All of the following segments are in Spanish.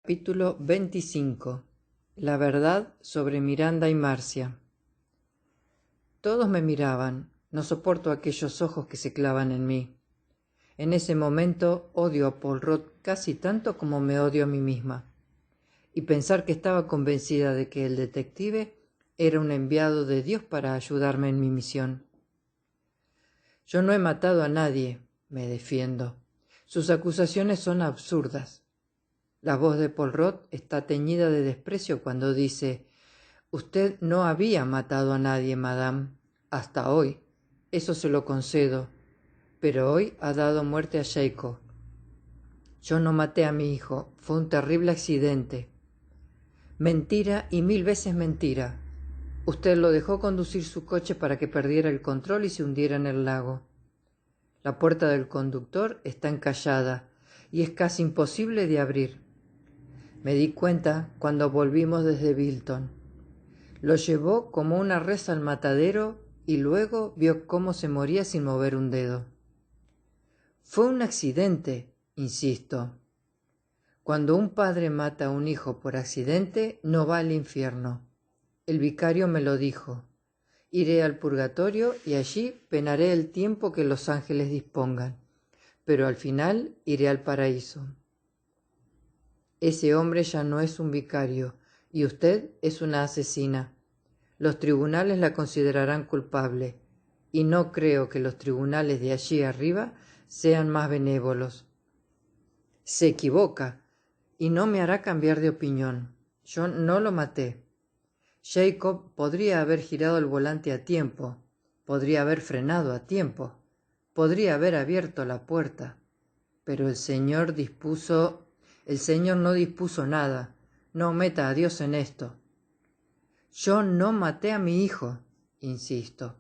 Capítulo 25. La verdad sobre Miranda y Marcia. Todos me miraban. No soporto aquellos ojos que se clavan en mí. En ese momento odio a Poirot casi tanto como me odio a mí misma. Y pensar que estaba convencida de que el detective era un enviado de Dios para ayudarme en mi misión. Yo no he matado a nadie, me defiendo. Sus acusaciones son absurdas. La voz de Poirot está teñida de desprecio cuando dice: «Usted no había matado a nadie, madame, hasta hoy. Eso se lo concedo. Pero hoy ha dado muerte a Jacob. Yo no maté a mi hijo. Fue un terrible accidente». Mentira y 1000 veces mentira. Usted lo dejó conducir su coche para que perdiera el control y se hundiera en el lago. La puerta del conductor está encallada y es casi imposible de abrir. Me di cuenta cuando volvimos desde Bilton. Lo llevó como una res al matadero y luego vio cómo se moría sin mover un dedo. Fue un accidente, insisto. Cuando un padre mata a un hijo por accidente, no va al infierno. El vicario me lo dijo. Iré al purgatorio y allí penaré el tiempo que los ángeles dispongan, pero al final iré al paraíso. Ese hombre ya no es un vicario y usted es una asesina. Los tribunales la considerarán culpable y no creo que los tribunales de allí arriba sean más benévolos. Se equivoca y no me hará cambiar de opinión. Yo no lo maté. Jacob podría haber girado el volante a tiempo, podría haber frenado a tiempo, podría haber abierto la puerta, pero el Señor no dispuso nada. No meta a Dios en esto. Yo no maté a mi hijo, insisto.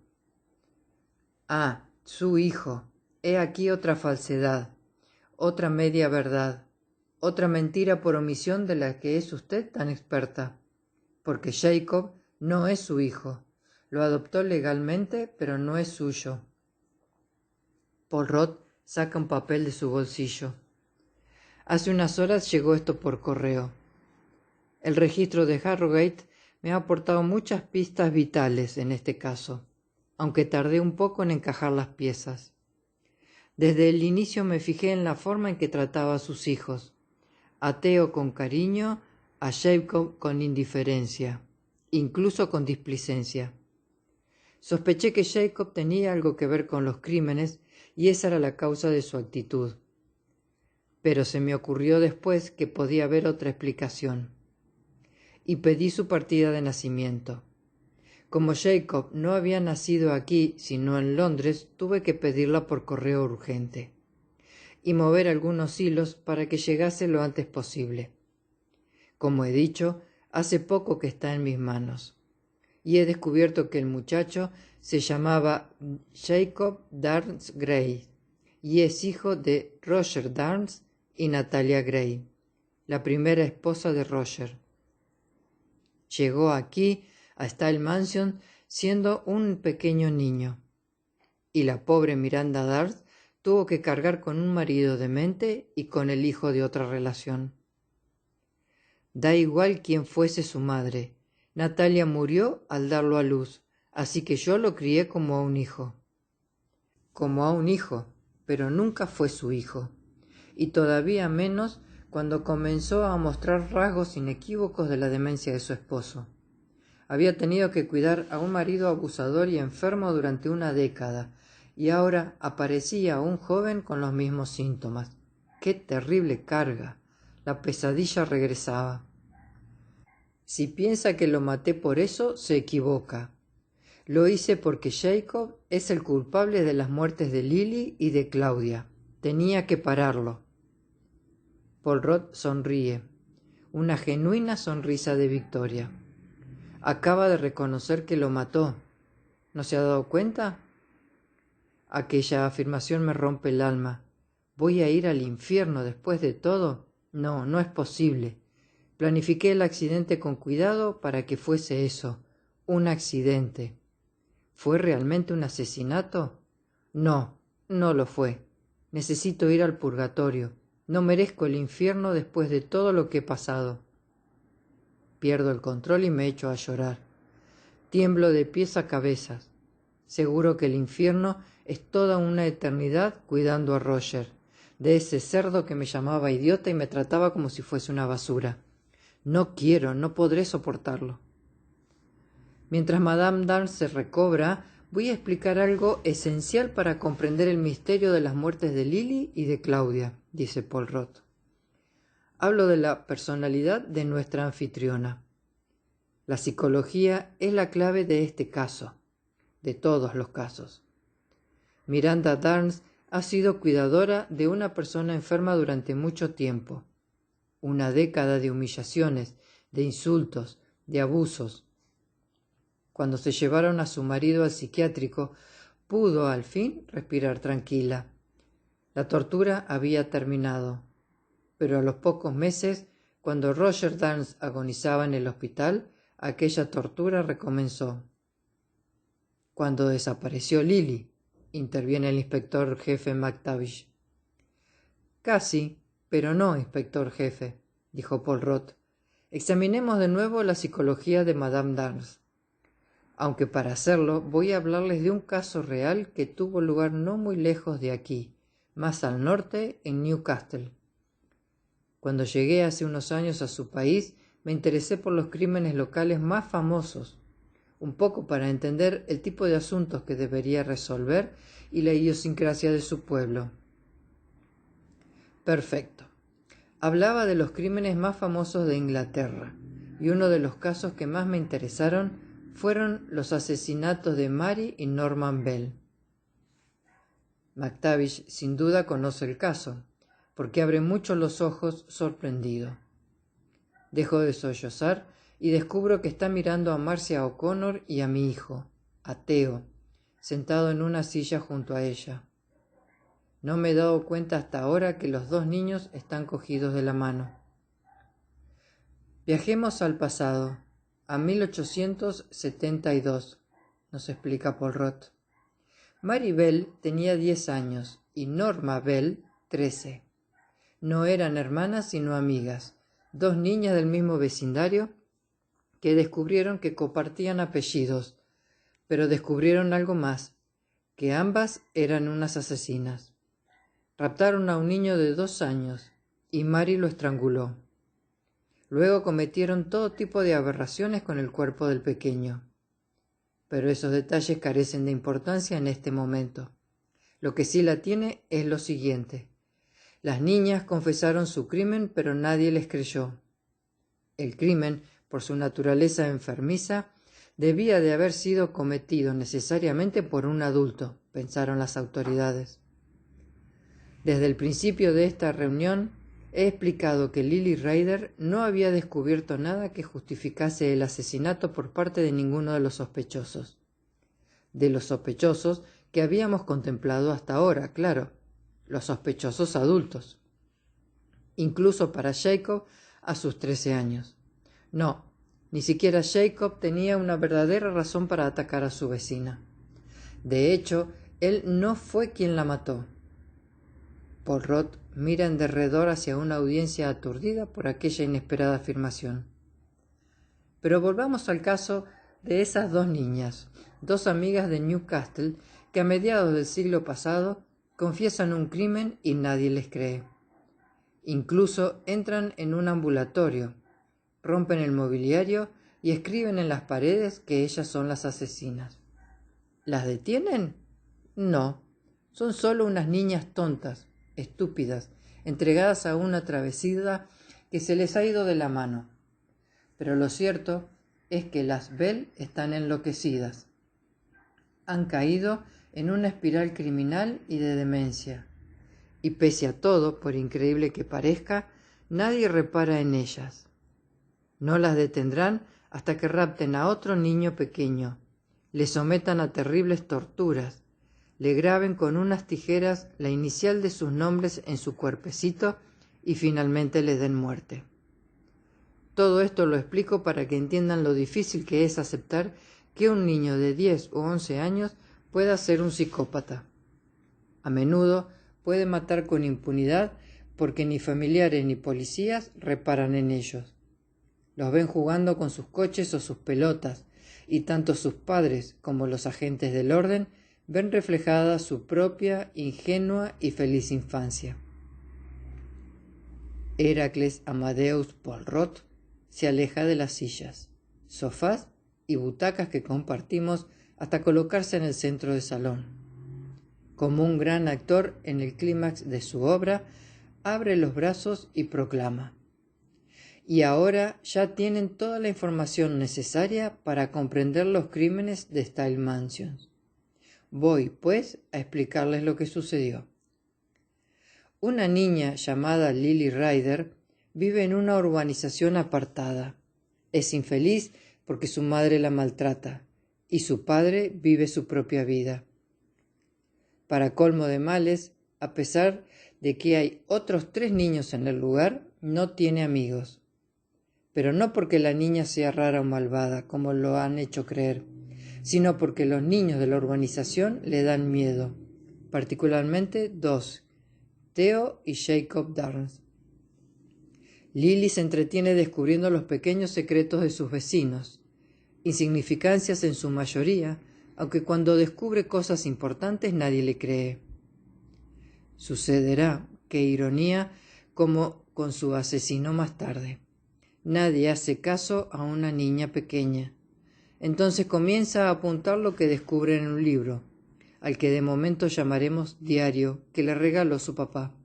Ah, su hijo. He aquí otra falsedad, otra media verdad, otra mentira por omisión de la que es usted tan experta. Porque Jacob no es su hijo. Lo adoptó legalmente, pero no es suyo. Poirot saca un papel de su bolsillo. Hace unas horas llegó esto por correo. El registro de Harrogate me ha aportado muchas pistas vitales en este caso, aunque tardé un poco en encajar las piezas. Desde el inicio me fijé en la forma en que trataba a sus hijos. A Theo con cariño, a Jacob con indiferencia, incluso con displicencia. Sospeché que Jacob tenía algo que ver con los crímenes y esa era la causa de su actitud. Pero se me ocurrió después que podía haber otra explicación. Y pedí su partida de nacimiento. Como Jacob no había nacido aquí, sino en Londres, tuve que pedirla por correo urgente y mover algunos hilos para que llegase lo antes posible. Como he dicho, hace poco que está en mis manos, y he descubierto que el muchacho se llamaba Jacob Darnes Gray, y es hijo de Roger Darnes y Natalia Gray, la primera esposa de Roger. Llegó aquí, a Style Mansion, siendo un pequeño niño, y la pobre Miranda Darnes tuvo que cargar con un marido demente y con el hijo de otra relación. Da igual quién fuese su madre. Natalia murió al darlo a luz, así que yo lo crié como a un hijo. Como a un hijo, pero nunca fue su hijo, y todavía menos cuando comenzó a mostrar rasgos inequívocos de la demencia de su esposo. Había tenido que cuidar a un marido abusador y enfermo durante una década, y ahora aparecía un joven con los mismos síntomas. ¡Qué terrible carga! La pesadilla regresaba. Si piensa que lo maté por eso, se equivoca. Lo hice porque Jacob es el culpable de las muertes de Lily y de Claudia. Tenía que pararlo. Poirot sonríe, una genuina sonrisa de victoria. Acaba de reconocer que lo mató. ¿No se ha dado cuenta? Aquella afirmación me rompe el alma. ¿Voy a ir al infierno después de todo? No, no es posible. Planifiqué el accidente con cuidado para que fuese eso, un accidente. ¿Fue realmente un asesinato? No, no lo fue. Necesito ir al purgatorio. No merezco el infierno después de todo lo que he pasado. Pierdo el control y me echo a llorar. Tiemblo de pies a cabeza. Seguro que el infierno es toda una eternidad cuidando a Roger, de ese cerdo que me llamaba idiota y me trataba como si fuese una basura. No quiero, no podré soportarlo. Mientras Madame Darns se recobra, voy a explicar algo esencial para comprender el misterio de las muertes de Lily y de Claudia, dice Poirot. Hablo de la personalidad de nuestra anfitriona. La psicología es la clave de este caso, de todos los casos. Miranda Darns ha sido cuidadora de una persona enferma durante mucho tiempo. Una década de humillaciones, de insultos, de abusos. Cuando se llevaron a su marido al psiquiátrico, pudo al fin respirar tranquila. La tortura había terminado, pero a los pocos meses, cuando Roger Darns agonizaba en el hospital, aquella tortura recomenzó. Cuando desapareció Lily, interviene el inspector jefe McTavish. Casi, pero no, inspector jefe, dijo Poirot. Examinemos de nuevo la psicología de Madame Darns. Aunque para hacerlo voy a hablarles de un caso real que tuvo lugar no muy lejos de aquí, más al norte, en Newcastle. Cuando llegué hace unos años a su país, me interesé por los crímenes locales más famosos, un poco para entender el tipo de asuntos que debería resolver y la idiosincrasia de su pueblo. Perfecto. Hablaba de los crímenes más famosos de Inglaterra, y uno de los casos que más me interesaron fueron los asesinatos de Mary y Norman Bell. McTavish sin duda conoce el caso, porque abre mucho los ojos sorprendido. Dejo de sollozar y descubro que está mirando a Marcia O'Connor y a mi hijo, a Theo, sentado en una silla junto a ella. No me he dado cuenta hasta ahora que los dos niños están cogidos de la mano. Viajemos al pasado, a 1872, nos explica Poirot. Mary Bell tenía 10 años y Norma Bell 13. No eran hermanas sino amigas, dos niñas del mismo vecindario que descubrieron que compartían apellidos, pero descubrieron algo más, que ambas eran unas asesinas. Raptaron a un niño de 2 años y Mary lo estranguló. Luego cometieron todo tipo de aberraciones con el cuerpo del pequeño. Pero esos detalles carecen de importancia en este momento. Lo que sí la tiene es lo siguiente. Las niñas confesaron su crimen, pero nadie les creyó. El crimen, por su naturaleza enfermiza, debía de haber sido cometido necesariamente por un adulto, pensaron las autoridades. Desde el principio de esta reunión he explicado que Lily Ryder no había descubierto nada que justificase el asesinato por parte de ninguno de los sospechosos. De los sospechosos que habíamos contemplado hasta ahora, claro, los sospechosos adultos. Incluso para Jacob a sus 13 años. No, ni siquiera Jacob tenía una verdadera razón para atacar a su vecina. De hecho, él no fue quien la mató. Poirot mira en derredor hacia una audiencia aturdida por aquella inesperada afirmación. Pero volvamos al caso de esas dos niñas, dos amigas de Newcastle, que a mediados del siglo pasado confiesan un crimen y nadie les cree. Incluso entran en un ambulatorio, rompen el mobiliario y escriben en las paredes que ellas son las asesinas. ¿Las detienen? No, son solo unas niñas tontas, estúpidas, entregadas a una travesía que se les ha ido de la mano. Pero lo cierto es que las Bell están enloquecidas. Han caído en una espiral criminal y de demencia. Y pese a todo, por increíble que parezca, nadie repara en ellas. No las detendrán hasta que rapten a otro niño pequeño, le sometan a terribles torturas, le graben con unas tijeras la inicial de sus nombres en su cuerpecito y finalmente le den muerte. Todo esto lo explico para que entiendan lo difícil que es aceptar que un niño de 10 o 11 años pueda ser un psicópata. A menudo puede matar con impunidad porque ni familiares ni policías reparan en ellos. Los ven jugando con sus coches o sus pelotas, y tanto sus padres como los agentes del orden ven reflejada su propia, ingenua y feliz infancia. Heracles Amadeus Poirot se aleja de las sillas, sofás y butacas que compartimos hasta colocarse en el centro del salón. Como un gran actor en el clímax de su obra, abre los brazos y proclama: y ahora ya tienen toda la información necesaria para comprender los crímenes de Style Mansions. Voy, pues, a explicarles lo que sucedió. Una niña llamada Lily Ryder vive en una urbanización apartada. Es infeliz porque su madre la maltrata y su padre vive su propia vida. Para colmo de males, a pesar de que hay otros 3 niños en el lugar, no tiene amigos. Pero no porque la niña sea rara o malvada, como lo han hecho creer, sino porque los niños de la urbanización le dan miedo, particularmente 2, Theo y Jacob Darnes. Lily se entretiene descubriendo los pequeños secretos de sus vecinos, insignificancias en su mayoría, aunque cuando descubre cosas importantes nadie le cree. Sucederá, qué ironía, como con su asesino más tarde. Nadie hace caso a una niña pequeña. Entonces comienza a apuntar lo que descubre en un libro, al que de momento llamaremos diario, que le regaló su papá.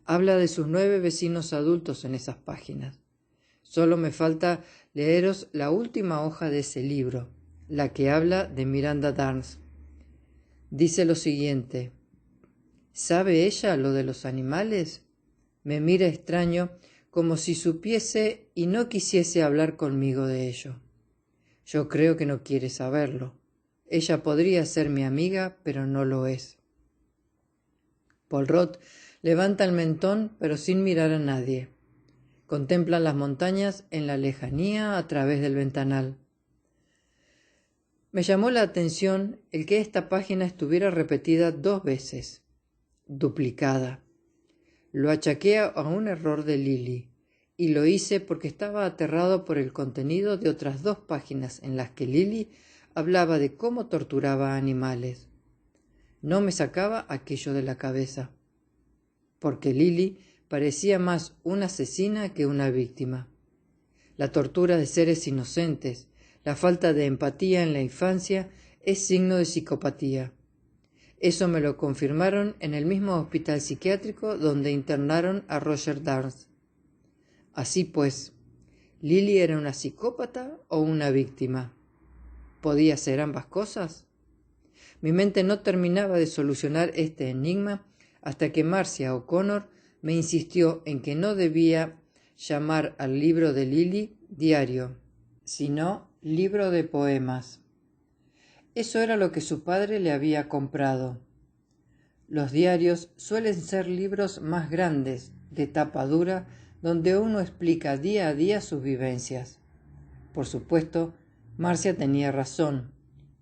Habla de sus 9 vecinos adultos en esas páginas. Solo me falta leeros la última hoja de ese libro, la que habla de Miranda Darnes. Dice lo siguiente: ¿sabe ella lo de los animales? Me mira extraño, como si supiese y no quisiese hablar conmigo de ello. Yo creo que no quiere saberlo. Ella podría ser mi amiga, pero no lo es. Poirot levanta el mentón, pero sin mirar a nadie. Contempla las montañas en la lejanía a través del ventanal. Me llamó la atención el que esta página estuviera repetida 2 veces, duplicada. Lo achaqué a un error de Lily, y lo hice porque estaba aterrado por el contenido de otras 2 páginas en las que Lily hablaba de cómo torturaba a animales. No me sacaba aquello de la cabeza, porque Lily parecía más una asesina que una víctima. La tortura de seres inocentes, la falta de empatía en la infancia es signo de psicopatía. Eso me lo confirmaron en el mismo hospital psiquiátrico donde internaron a Roger Darnes. Así pues, ¿Lily era una psicópata o una víctima? ¿Podía ser ambas cosas? Mi mente no terminaba de solucionar este enigma hasta que Marcia O'Connor me insistió en que no debía llamar al libro de Lily diario, sino libro de poemas. Eso era lo que su padre le había comprado. Los diarios suelen ser libros más grandes, de tapa dura, donde uno explica día a día sus vivencias. Por supuesto, Marcia tenía razón,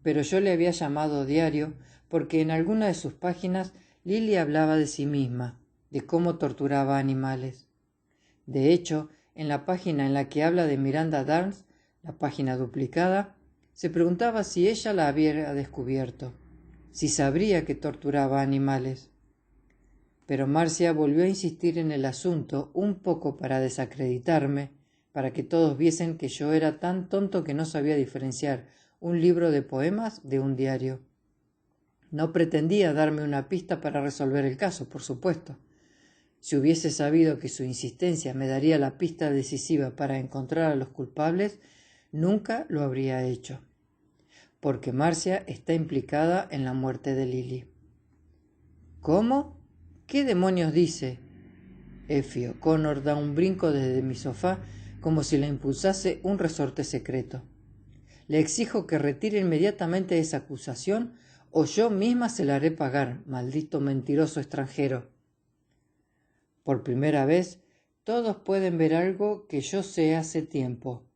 pero yo le había llamado diario porque en alguna de sus páginas Lily hablaba de sí misma, de cómo torturaba animales. De hecho, en la página en la que habla de Miranda Darnes, la página duplicada, se preguntaba si ella la había descubierto, si sabría que torturaba animales. Pero Marcia volvió a insistir en el asunto un poco para desacreditarme, para que todos viesen que yo era tan tonto que no sabía diferenciar un libro de poemas de un diario. No pretendía darme una pista para resolver el caso, por supuesto. Si hubiese sabido que su insistencia me daría la pista decisiva para encontrar a los culpables, nunca lo habría hecho. Porque Marcia está implicada en la muerte de Lily. ¿Cómo? ¿Qué demonios dice? Effie O'Connor da un brinco desde mi sofá como si le impulsase un resorte secreto. Le exijo que retire inmediatamente esa acusación o yo misma se la haré pagar, maldito mentiroso extranjero. Por primera vez, todos pueden ver algo que yo sé hace tiempo,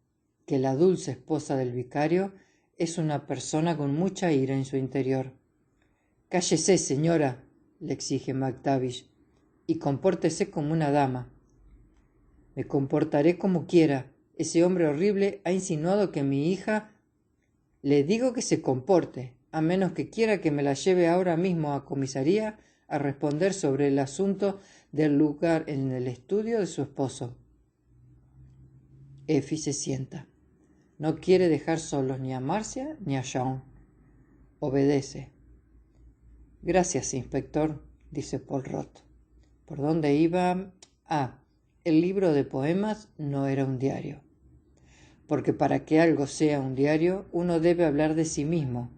que la dulce esposa del vicario es una persona con mucha ira en su interior. «Cállese, señora», le exige MacTavish, y compórtese como una dama. Me comportaré como quiera. Ese hombre horrible ha insinuado que mi hija... Le digo que se comporte, a menos que quiera que me la lleve ahora mismo a comisaría a responder sobre el asunto del lugar en el estudio de su esposo. Effie se sienta. No quiere dejar solos ni a Marcia ni a John. Obedece. Gracias, inspector, dice Poirot. ¿Por dónde iba? El libro de poemas no era un diario. Porque para que algo sea un diario, uno debe hablar de sí mismo.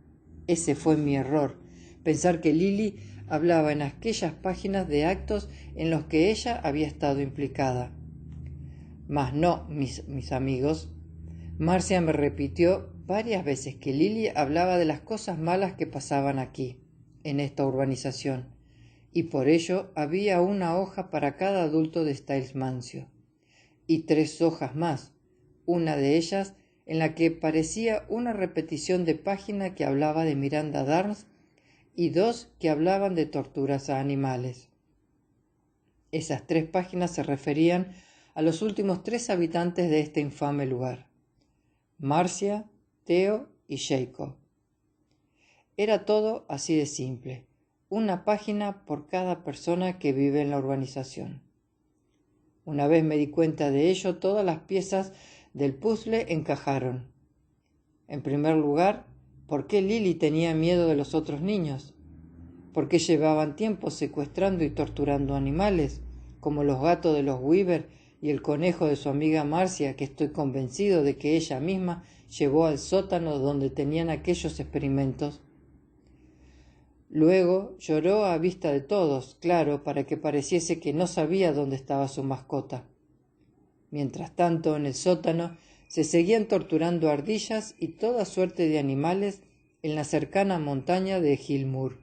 Ese fue mi error, pensar que Lily hablaba en aquellas páginas de actos en los que ella había estado implicada. Mas no, mis amigos. Marcia me repitió varias veces que Lily hablaba de las cosas malas que pasaban aquí, en esta urbanización, y por ello había una hoja para cada adulto de Styles Mansion, y 3 hojas más, una de ellas en la que parecía una repetición de página que hablaba de Miranda Darnes y 2 que hablaban de torturas a animales. Esas 3 páginas se referían a los últimos 3 habitantes de este infame lugar: Marcia, Theo y Jacob. Era todo así de simple, una página por cada persona que vive en la urbanización. Una vez me di cuenta de ello, todas las piezas del puzzle encajaron. En primer lugar, ¿por qué Lily tenía miedo de los otros niños? ¿Por qué llevaban tiempo secuestrando y torturando animales, como los gatos de los Weaver y el conejo de su amiga Marcia, que estoy convencido de que ella misma llevó al sótano donde tenían aquellos experimentos? Luego lloró a vista de todos, claro, para que pareciese que no sabía dónde estaba su mascota. Mientras tanto, en el sótano se seguían torturando ardillas y toda suerte de animales en la cercana montaña de Hillmoor.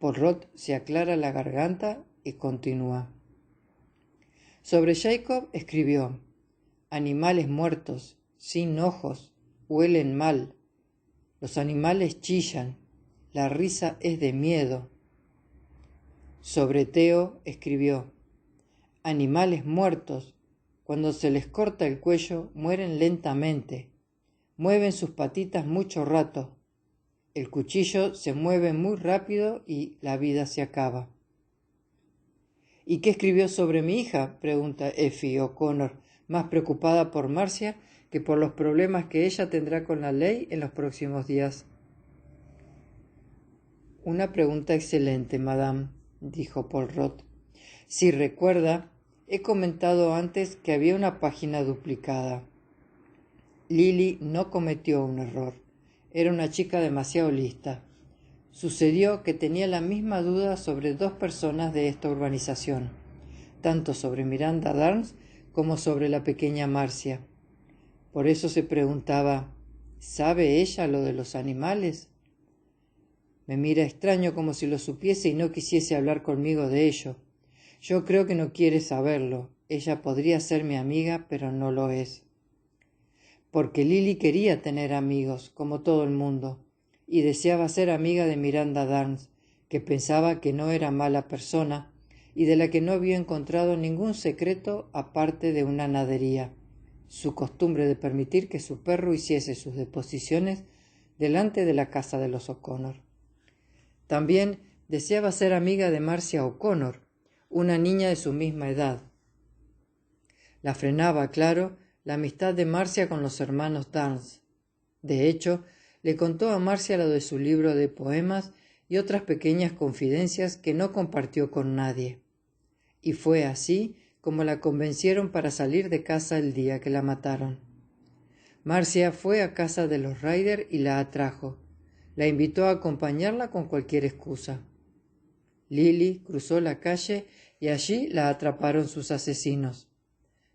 Poirot se aclara la garganta y continúa. Sobre Jacob escribió: animales muertos, sin ojos, huelen mal. Los animales chillan, la risa es de miedo. Sobre Theo escribió: animales muertos, cuando se les corta el cuello, mueren lentamente, mueven sus patitas mucho rato. El cuchillo se mueve muy rápido y la vida se acaba. ¿Y qué escribió sobre mi hija?, pregunta Effie O'Connor, más preocupada por Marcia que por los problemas que ella tendrá con la ley en los próximos días. Una pregunta excelente, madame, dijo Poirot. Si recuerda, he comentado antes que había una página duplicada. Lily no cometió un error. Era una chica demasiado lista. Sucedió que tenía la misma duda sobre 2 personas de esta urbanización, tanto sobre Miranda Darnes como sobre la pequeña Marcia. Por eso se preguntaba: ¿sabe ella lo de los animales? Me mira extraño, como si lo supiese y no quisiese hablar conmigo de ello. Yo creo que no quiere saberlo. Ella podría ser mi amiga, pero no lo es. Porque Lily quería tener amigos, como todo el mundo, y deseaba ser amiga de Miranda Darnes, que pensaba que no era mala persona y de la que no había encontrado ningún secreto aparte de una nadería, su costumbre de permitir que su perro hiciese sus deposiciones delante de la casa de los O'Connor. También deseaba ser amiga de Marcia O'Connor, una niña de su misma edad. La frenaba, claro, la amistad de Marcia con los hermanos Darnes. De hecho, le contó a Marcia lo de su libro de poemas y otras pequeñas confidencias que no compartió con nadie. Y fue así como la convencieron para salir de casa el día que la mataron. Marcia fue a casa de los Ryder y la atrajo. La invitó a acompañarla con cualquier excusa. Lily cruzó la calle y allí la atraparon sus asesinos.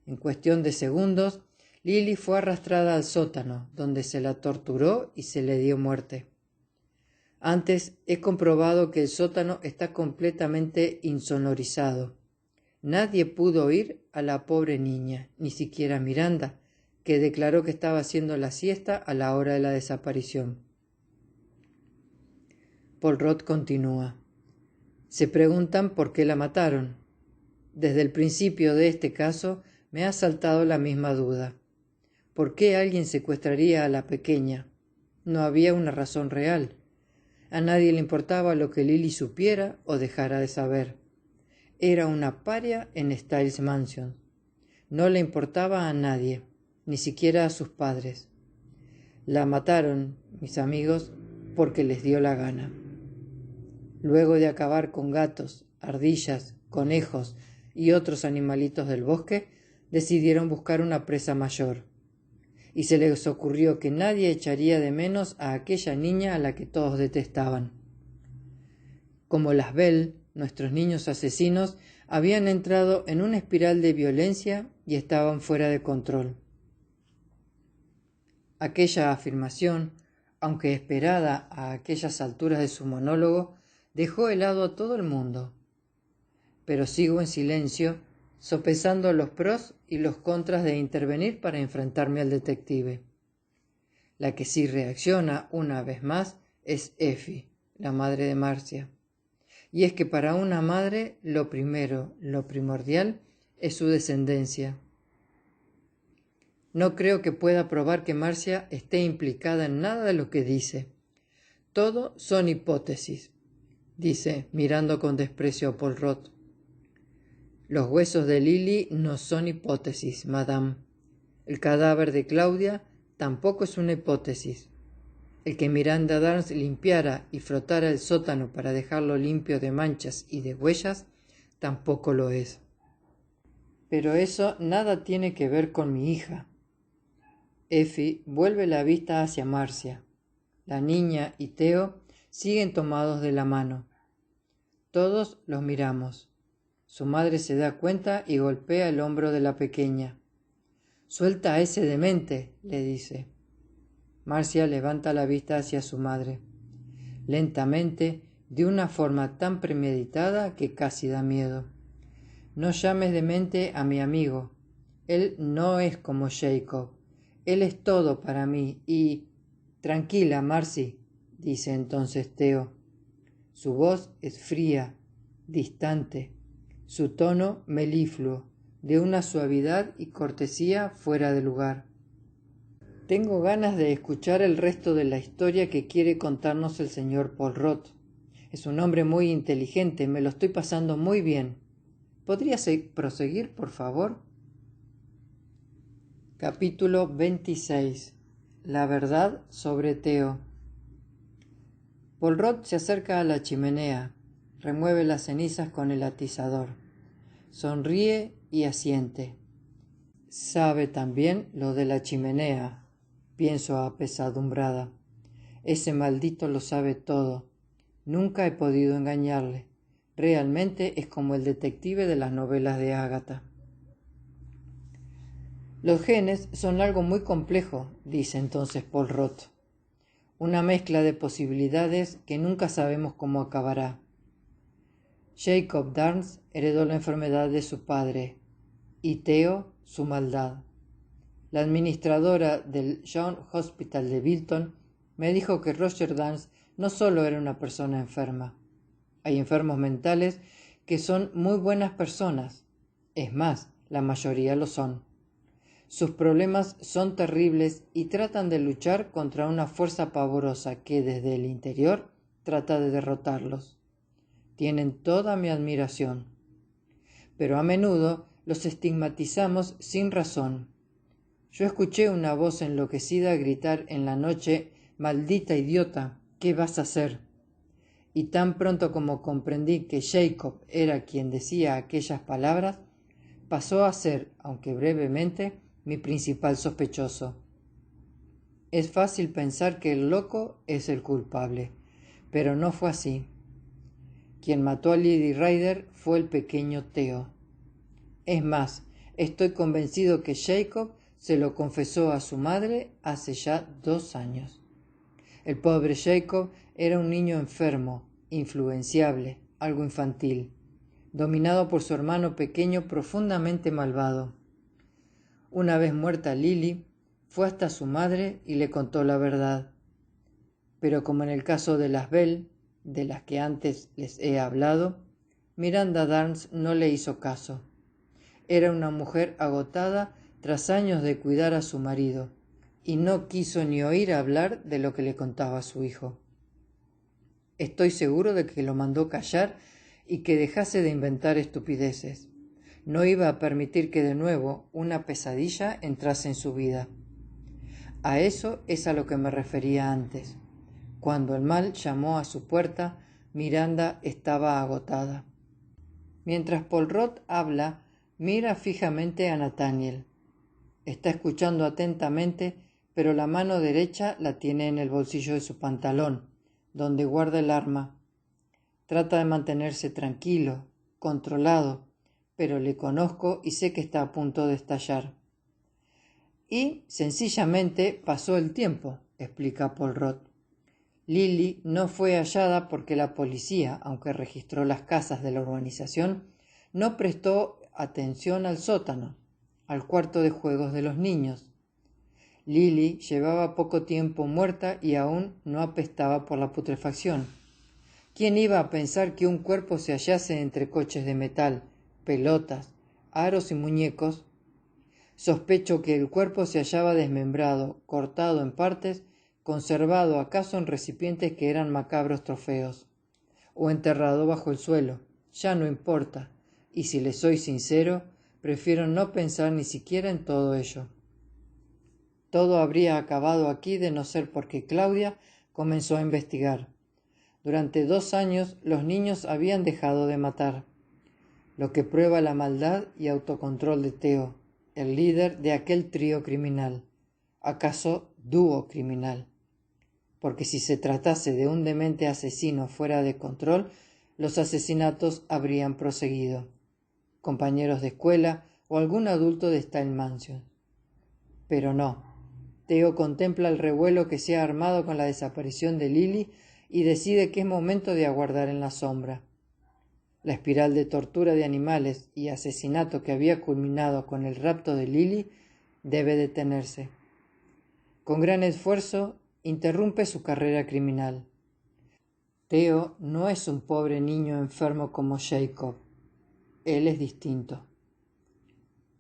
En cuestión de segundos, Lily fue arrastrada al sótano, donde se la torturó y se le dio muerte. Antes he comprobado que el sótano está completamente insonorizado. Nadie pudo oír a la pobre niña, ni siquiera Miranda, que declaró que estaba haciendo la siesta a la hora de la desaparición. Poirot continúa. Se preguntan por qué la mataron. Desde el principio de este caso me ha asaltado la misma duda. ¿Por qué alguien secuestraría a la pequeña? No había una razón real. A nadie le importaba lo que Lily supiera o dejara de saber. Era una paria en Styles Mansion. No le importaba a nadie, ni siquiera a sus padres. La mataron, mis amigos, porque les dio la gana. Luego de acabar con gatos, ardillas, conejos y otros animalitos del bosque, decidieron buscar una presa mayor. Y se les ocurrió que nadie echaría de menos a aquella niña a la que todos detestaban. Como las Bell, nuestros niños asesinos habían entrado en una espiral de violencia y estaban fuera de control. Aquella afirmación, aunque esperada a aquellas alturas de su monólogo, dejó helado a todo el mundo. Pero sigo en silencio, sopesando los pros y los contras de intervenir para enfrentarme al detective. La que sí reacciona una vez más es Effie, la madre de Marcia. Y es que para una madre lo primero, lo primordial, es su descendencia. No creo que pueda probar que Marcia esté implicada en nada de lo que dice. Todo son hipótesis, dice, mirando con desprecio a Paul Roth. Los huesos de Lily no son hipótesis, madame. El cadáver de Claudia tampoco es una hipótesis. El que Miranda Darnes limpiara y frotara el sótano para dejarlo limpio de manchas y de huellas, tampoco lo es. Pero eso nada tiene que ver con mi hija. Effie vuelve la vista hacia Marcia. La niña y Theo siguen tomados de la mano. Todos los miramos. Su madre se da cuenta y golpea el hombro de la pequeña. «Suelta a ese demente», le dice. Marcia levanta la vista hacia su madre. Lentamente, de una forma tan premeditada que casi da miedo. «No llames demente a mi amigo. Él no es como Jacob. Él es todo para mí y...» «Tranquila, Marcy», dice entonces Theo. Su voz es fría, distante, su tono melifluo, de una suavidad y cortesía fuera de lugar. Tengo ganas de escuchar el resto de la historia que quiere contarnos el señor Paul Roth. Es un hombre muy inteligente, me lo estoy pasando muy bien. ¿Podrías proseguir, por favor? Capítulo 26. La verdad sobre Theo. Paul Roth se acerca a la chimenea, remueve las cenizas con el atizador, sonríe y asiente. Sabe también lo de la chimenea, pienso apesadumbrada. Ese maldito lo sabe todo. Nunca he podido engañarle. Realmente es como el detective de las novelas de Agatha. Los genes son algo muy complejo, dice entonces Paul Roth. Una mezcla de posibilidades que nunca sabemos cómo acabará. Jacob Darnes heredó la enfermedad de su padre y Theo su maldad. La administradora del Young Hospital de Bilton me dijo que Roger Darnes no solo era una persona enferma. Hay enfermos mentales que son muy buenas personas. Es más, la mayoría lo son. Sus problemas son terribles y tratan de luchar contra una fuerza pavorosa que desde el interior trata de derrotarlos. Tienen toda mi admiración. Pero a menudo los estigmatizamos sin razón. Yo escuché una voz enloquecida gritar en la noche: «Maldita idiota, ¿qué vas a hacer?». Y tan pronto como comprendí que Jacob era quien decía aquellas palabras, pasó a ser, aunque brevemente, mi principal sospechoso. Es fácil pensar que el loco es el culpable, pero no fue así. Quien mató a Lily Ryder fue el pequeño Theo. Es más, estoy convencido que Jacob se lo confesó a su madre hace ya 2 años. El pobre Jacob era un niño enfermo, influenciable, algo infantil, dominado por su hermano pequeño profundamente malvado. Una vez muerta Lily, fue hasta su madre y le contó la verdad. Pero como en el caso de las Bell, de las que antes les he hablado, Miranda Darnes no le hizo caso. Era una mujer agotada tras años de cuidar a su marido, y no quiso ni oír hablar de lo que le contaba su hijo. Estoy seguro de que lo mandó callar y que dejase de inventar estupideces. No iba a permitir que de nuevo una pesadilla entrase en su vida. A eso es a lo que me refería antes. Cuando el mal llamó a su puerta, Miranda estaba agotada. Mientras Poirot habla, mira fijamente a Nathaniel. Está escuchando atentamente, pero la mano derecha la tiene en el bolsillo de su pantalón, donde guarda el arma. Trata de mantenerse tranquilo, controlado, pero le conozco y sé que está a punto de estallar. Y, sencillamente, pasó el tiempo, explica Poirot. Lily no fue hallada porque la policía, aunque registró las casas de la urbanización, no prestó atención al sótano, al cuarto de juegos de los niños. Lily llevaba poco tiempo muerta y aún no apestaba por la putrefacción. ¿Quién iba a pensar que un cuerpo se hallase entre coches de metal, pelotas, aros y muñecos? Sospecho que el cuerpo se hallaba desmembrado, cortado en partes, conservado acaso en recipientes que eran macabros trofeos, o enterrado bajo el suelo. Ya no importa, y si le soy sincero, prefiero no pensar ni siquiera en todo ello. Todo habría acabado aquí de no ser porque Claudia comenzó a investigar. Durante 2 años los niños habían dejado de matar, lo que prueba la maldad y autocontrol de Theo, el líder de aquel trío criminal, acaso dúo criminal. Porque si se tratase de un demente asesino fuera de control, los asesinatos habrían proseguido. Compañeros de escuela o algún adulto de Style Mansion. Pero no. Theo contempla el revuelo que se ha armado con la desaparición de Lily y decide que es momento de aguardar en la sombra. La espiral de tortura de animales y asesinato que había culminado con el rapto de Lily debe detenerse. Con gran esfuerzo, interrumpe su carrera criminal. Theo no es un pobre niño enfermo como Jacob. Él es distinto.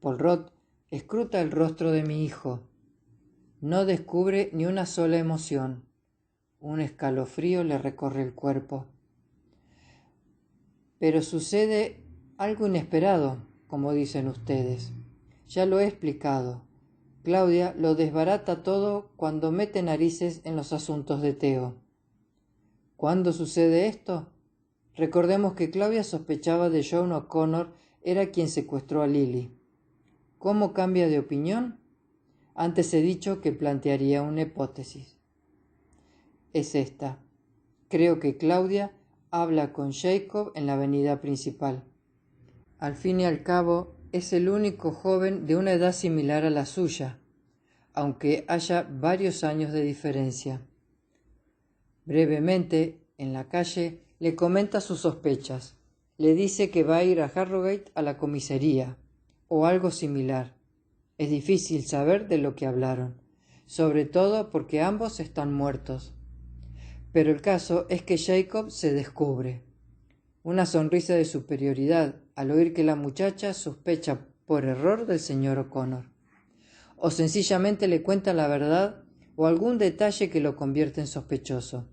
Poirot escruta el rostro de mi hijo. No descubre ni una sola emoción. Un escalofrío le recorre el cuerpo. Pero sucede algo inesperado, como dicen ustedes. Ya lo he explicado. Claudia lo desbarata todo cuando mete narices en los asuntos de Theo. ¿Cuándo sucede esto? Recordemos que Claudia sospechaba de John O'Connor era quien secuestró a Lily. ¿Cómo cambia de opinión? Antes he dicho que plantearía una hipótesis. Es esta. Creo que Claudia habla con Jacob en la avenida principal. Al fin y al cabo, es el único joven de una edad similar a la suya, aunque haya varios años de diferencia. Brevemente, en la calle, le comenta sus sospechas. Le dice que va a ir a Harrogate a la comisaría, o algo similar. Es difícil saber de lo que hablaron, sobre todo porque ambos están muertos. Pero el caso es que Jacob se descubre. Una sonrisa de superioridad al oír que la muchacha sospecha por error del señor O'Connor. O sencillamente le cuenta la verdad o algún detalle que lo convierte en sospechoso.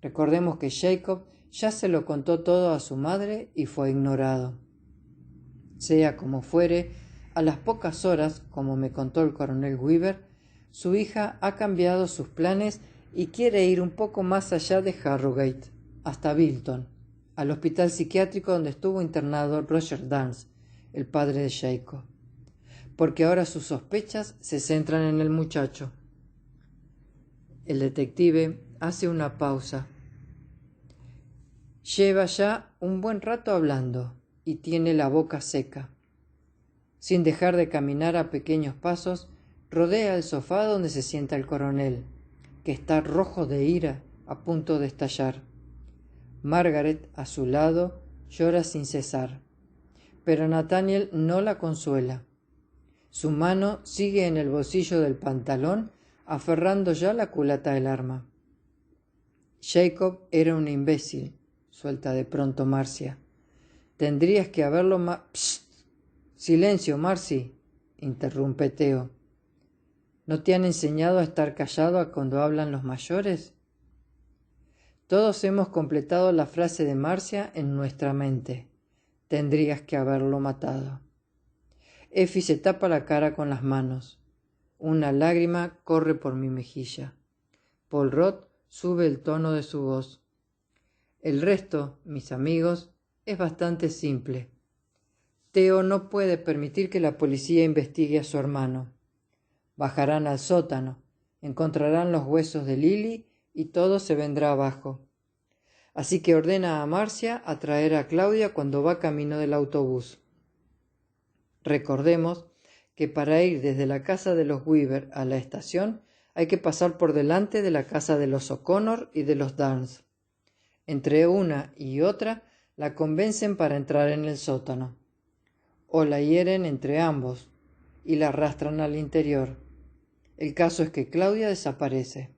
Recordemos que Jacob ya se lo contó todo a su madre y fue ignorado. Sea como fuere, a las pocas horas, como me contó el coronel Weaver, su hija ha cambiado sus planes y quiere ir un poco más allá de Harrogate, hasta Bilton, al hospital psiquiátrico donde estuvo internado Roger Darnes, el padre de Jacob, porque ahora sus sospechas se centran en el muchacho. El detective hace una pausa. Lleva ya un buen rato hablando y tiene la boca seca. Sin dejar de caminar a pequeños pasos, rodea el sofá donde se sienta el coronel, que está rojo de ira, a punto de estallar. Margaret, a su lado, llora sin cesar, pero Nathaniel no la consuela. Su mano sigue en el bolsillo del pantalón, aferrando ya la culata del arma. Jacob era un imbécil, suelta de pronto Marcia. Tendrías que haberlo Psst. Silencio, Marcy, interrumpe Theo. ¿No te han enseñado a estar callado cuando hablan los mayores? Todos hemos completado la frase de Marcia en nuestra mente. Tendrías que haberlo matado. Effie se tapa la cara con las manos. Una lágrima corre por mi mejilla. Paul Rudd sube el tono de su voz. El resto, mis amigos, es bastante simple. Theo no puede permitir que la policía investigue a su hermano. Bajarán al sótano, encontrarán los huesos de Lily y todo se vendrá abajo. Así que ordena a Marcia a traer a Claudia cuando va camino del autobús. Recordemos que para ir desde la casa de los Weaver a la estación hay que pasar por delante de la casa de los O'Connor y de los Darns. Entre una y otra la convencen para entrar en el sótano. O la hieren entre ambos y la arrastran al interior. El caso es que Claudia desaparece.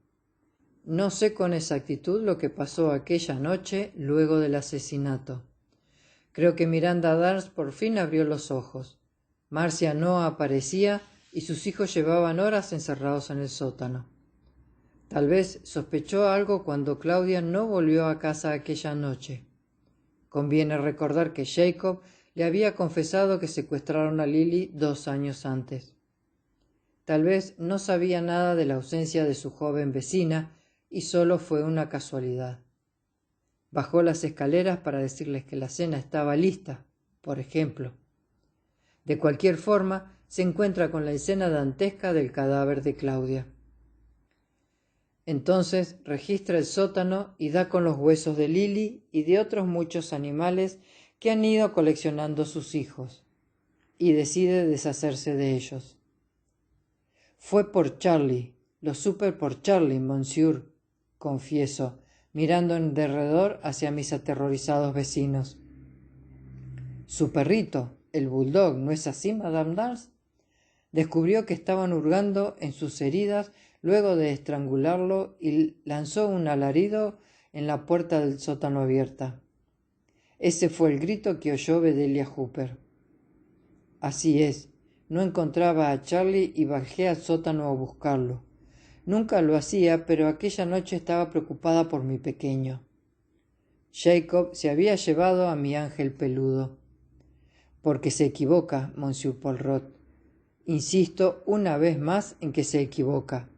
No sé con exactitud lo que pasó aquella noche luego del asesinato. Creo que Miranda Darns por fin abrió los ojos. Marcia no aparecía y sus hijos llevaban horas encerrados en el sótano. Tal vez sospechó algo cuando Claudia no volvió a casa aquella noche. Conviene recordar que Jacob le había confesado que secuestraron a Lily 2 años antes. Tal vez no sabía nada de la ausencia de su joven vecina y solo fue una casualidad. Bajó las escaleras para decirles que la cena estaba lista, por ejemplo. De cualquier forma, se encuentra con la escena dantesca del cadáver de Claudia. Entonces registra el sótano y da con los huesos de Lily y de otros muchos animales que han ido coleccionando sus hijos, y decide deshacerse de ellos. Fue por Charlie, lo supe por Charlie, monsieur, confieso, mirando en derredor hacia mis aterrorizados vecinos. Su perrito, el bulldog, ¿no es así, Madame Darns? Descubrió que estaban hurgando en sus heridas luego de estrangularlo y lanzó un alarido en la puerta del sótano abierta. Ese fue el grito que oyó Bedelia Hooper. Así es, no encontraba a Charlie y bajé al sótano a buscarlo. Nunca lo hacía, pero aquella noche estaba preocupada por mi pequeño. Jacob se había llevado a mi ángel peludo. Porque se equivoca, monsieur Paul Rudd. Insisto una vez más en que se equivoca.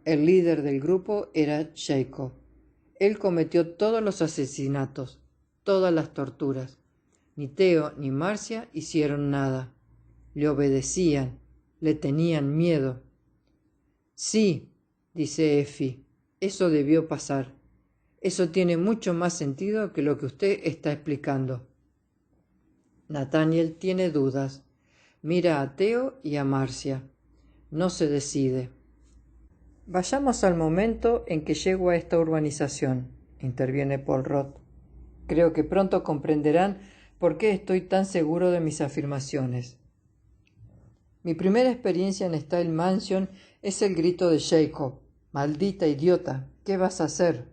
El líder del grupo era Jacob. Él cometió todos los asesinatos, todas las torturas. Ni Theo ni Marcia hicieron nada. Le obedecían, le tenían miedo. Sí, dice Effie, eso debió pasar. Eso tiene mucho más sentido que lo que usted está explicando. Nathaniel tiene dudas. Mira a Theo y a Marcia. No se decide. Vayamos al momento en que llego a esta urbanización, interviene Paul Rudd. Creo que pronto comprenderán por qué estoy tan seguro de mis afirmaciones. Mi primera experiencia en Style Mansion es el grito de Jacob. Maldita idiota, ¿qué vas a hacer?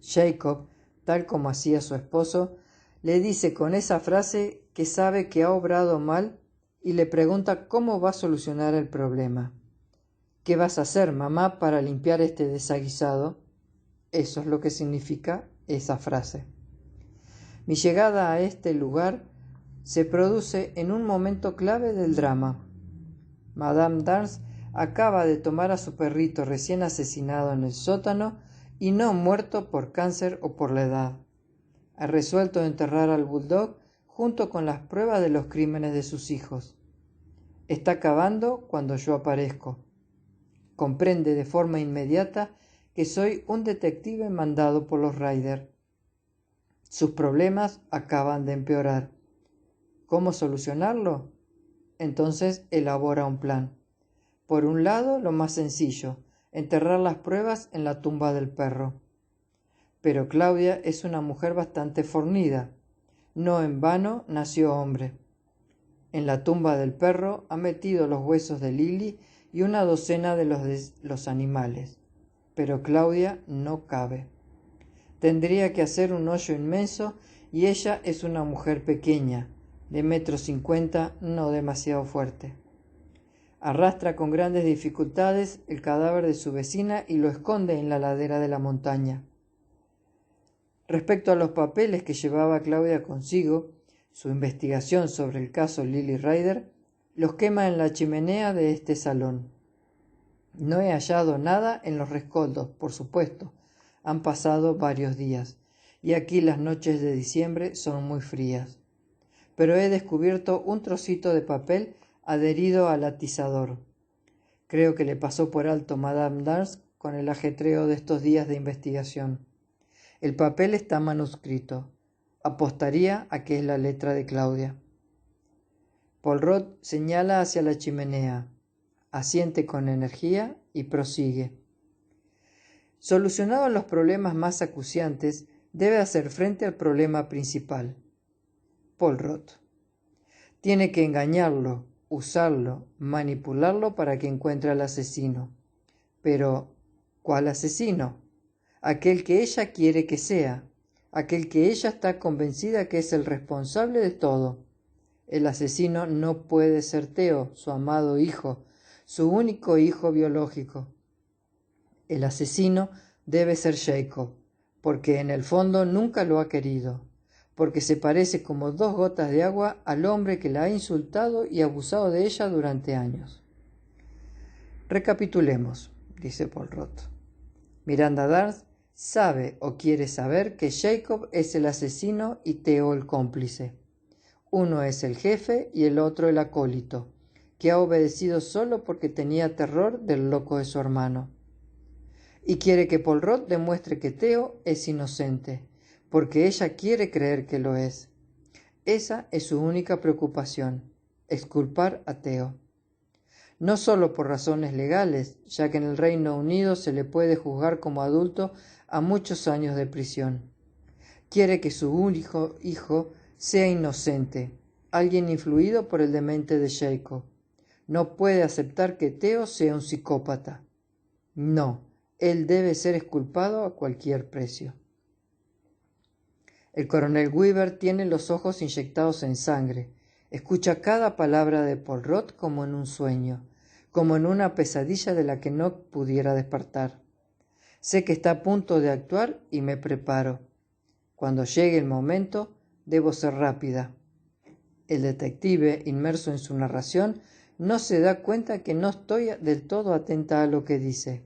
Jacob, tal como hacía su esposo, le dice con esa frase que sabe que ha obrado mal y le pregunta cómo va a solucionar el problema. ¿Qué vas a hacer, mamá, para limpiar este desaguisado? Eso es lo que significa esa frase. Mi llegada a este lugar se produce en un momento clave del drama. Madame Darns acaba de tomar a su perrito recién asesinado en el sótano y no muerto por cáncer o por la edad. Ha resuelto enterrar al bulldog junto con las pruebas de los crímenes de sus hijos. Está acabando cuando yo aparezco. Comprende de forma inmediata que soy un detective mandado por los Ryder. Sus problemas acaban de empeorar. ¿Cómo solucionarlo? Entonces elabora un plan. Por un lado, lo más sencillo, enterrar las pruebas en la tumba del perro. Pero Claudia es una mujer bastante fornida. No en vano nació hombre. En la tumba del perro ha metido los huesos de Lily y una docena de los animales. pero Claudia no cabe. Tendría que hacer un hoyo inmenso y ella es una mujer pequeña, de 1,50 m, no demasiado fuerte. Arrastra con grandes dificultades el cadáver de su vecina y lo esconde en la ladera de la montaña. Respecto a los papeles que llevaba Claudia consigo, su investigación sobre el caso Lily Ryder, los quema en la chimenea de este salón. No he hallado nada en los rescoldos, por supuesto. Han pasado varios días, y aquí las noches de diciembre son muy frías. Pero he descubierto un trocito de papel adherido al atizador. Creo que le pasó por alto Madame Dars con el ajetreo de estos días de investigación. El papel está manuscrito. Apostaría a que es la letra de Claudia. Poirot señala hacia la chimenea, asiente con energía y prosigue. Solucionados los problemas más acuciantes, debe hacer frente al problema principal. Poirot. Tiene que engañarlo, usarlo, manipularlo para que encuentre al asesino. Pero, ¿cuál asesino? Aquel que ella quiere que sea, aquel que ella está convencida que es el responsable de todo. El asesino no puede ser Theo, su amado hijo, su único hijo biológico. El asesino debe ser Jacob, porque en el fondo nunca lo ha querido, porque se parece como 2 gotas de agua al hombre que la ha insultado y abusado de ella durante años. Recapitulemos, dice Poirot. Miranda Dars sabe o quiere saber que Jacob es el asesino y Theo el cómplice. Uno es el jefe y el otro el acólito, que ha obedecido solo porque tenía terror del loco de su hermano. Y quiere que Poirot demuestre que Theo es inocente, porque ella quiere creer que lo es. Esa es su única preocupación, exculpar a Theo. No solo por razones legales, ya que en el Reino Unido se le puede juzgar como adulto a muchos años de prisión. Quiere que su único hijo sea inocente, alguien influido por el demente de Jacob. No puede aceptar que Theo sea un psicópata. No, él debe ser exculpado a cualquier precio. El coronel Weaver tiene los ojos inyectados en sangre. Escucha cada palabra de Poirot como en un sueño, como en una pesadilla de la que no pudiera despertar. Sé que está a punto de actuar y me preparo. Cuando llegue el momento, debo ser rápida. El detective, inmerso en su narración, no se da cuenta que no estoy del todo atenta a lo que dice.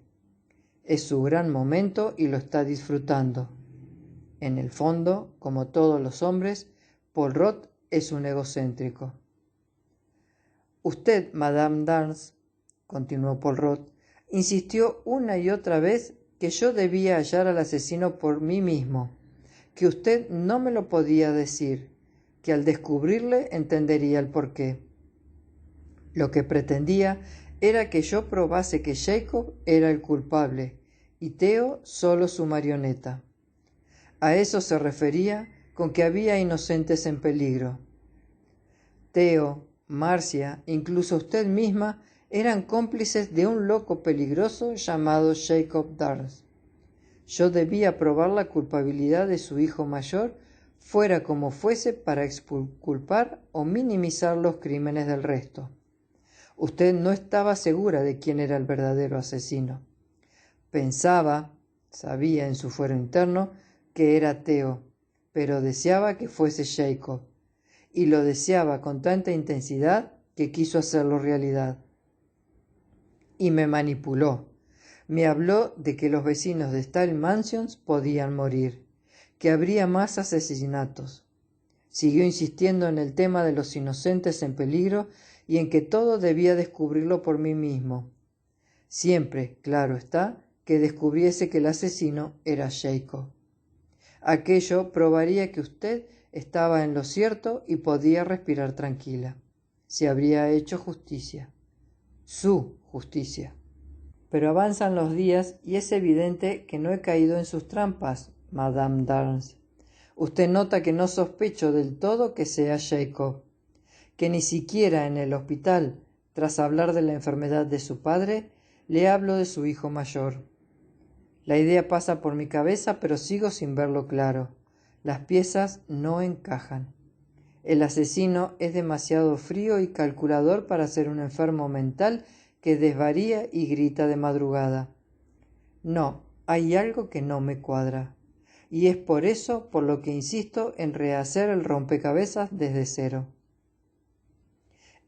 Es su gran momento y lo está disfrutando. En el fondo, como todos los hombres, Poirot es un egocéntrico. Usted, Madame Dars, continuó Poirot, insistió una y otra vez que yo debía hallar al asesino por mí mismo, que usted no me lo podía decir, que al descubrirle entendería el porqué. Lo que pretendía era que yo probase que Jacob era el culpable y Theo solo su marioneta. A eso se refería con que había inocentes en peligro. Theo, Marcia, incluso usted misma, eran cómplices de un loco peligroso llamado Jacob Dars. Yo debía probar la culpabilidad de su hijo mayor, fuera como fuese, para exculpar o minimizar los crímenes del resto. Usted no estaba segura de quién era el verdadero asesino. Pensaba, sabía en su fuero interno, que era Theo, pero deseaba que fuese Jacob, y lo deseaba con tanta intensidad que quiso hacerlo realidad. Y me manipuló. Me habló de que los vecinos de Style Mansions podían morir, que habría más asesinatos. Siguió insistiendo en el tema de los inocentes en peligro y en que todo debía descubrirlo por mí mismo. Siempre, claro está, que descubriese que el asesino era Jacob. Aquello probaría que usted estaba en lo cierto y podía respirar tranquila. Se habría hecho justicia. Su justicia. Pero avanzan los días y es evidente que no he caído en sus trampas, Madame Dars. Usted nota que no sospecho del todo que sea Jacob, que ni siquiera en el hospital, tras hablar de la enfermedad de su padre, le hablo de su hijo mayor. La idea pasa por mi cabeza, pero sigo sin verlo claro. Las piezas no encajan. El asesino es demasiado frío y calculador para ser un enfermo mental que desvaría y grita de madrugada. No, hay algo que no me cuadra. Y es por eso por lo que insisto en rehacer el rompecabezas desde cero.